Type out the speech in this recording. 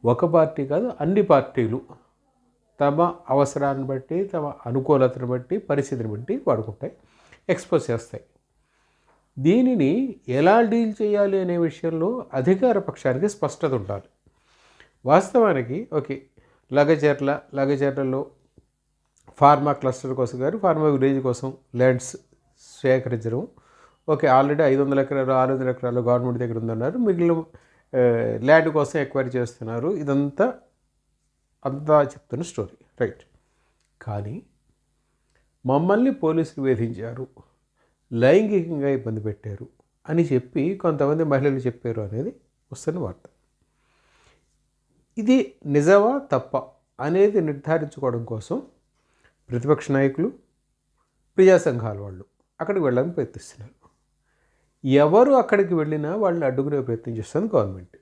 ఒక పార్టీ కాదు, అన్ని పార్టీలు తమ అవసరాన్ని బట్టి, తమ అనుకూలతను బట్టి, పరిస్థితిని బట్టి వాడుకుంటాయి, ఎక్స్పోజ్ చేస్తాయి. దీనిని ఎలా డీల్ చేయాలి అనే విషయంలో అధికార పక్షానికి స్పష్టత ఉండాలి. వాస్తవానికి ఓకే, లగచర్లలో ఫార్మా క్లస్టర్ కోసం కానీ ఫార్మా విలేజ్ కోసం ల్యాండ్స్ సేకరించడం. ఓకే, ఆల్రెడీ 500 ఎకరాలు 600 ఎకరాలు గవర్నమెంట్ దగ్గర ఉందన్నారు, మిగిలిన ల్యాండ్ కోసం ఎక్వైరీ చేస్తున్నారు. ఇదంతా చెప్తున్న స్టోరీ, రైట్. కానీ మమ్మల్ని పోలీసులు వేధించారు, లైంగికంగా ఇబ్బంది పెట్టారు అని చెప్పి కొంతమంది మహిళలు చెప్పారు అనేది వస్తున్న వార్త. ఇది నిజమా తప్ప అనేది నిర్ధారించుకోవడం కోసం ప్రతిపక్ష నాయకులు, ప్రజా సంఘాల వాళ్ళు అక్కడికి వెళ్ళడానికి ప్రయత్నిస్తున్నారు. ఎవరు అక్కడికి వెళ్ళినా వాళ్ళని అడ్డుకునే ప్రయత్నం చేస్తుంది గవర్నమెంట్.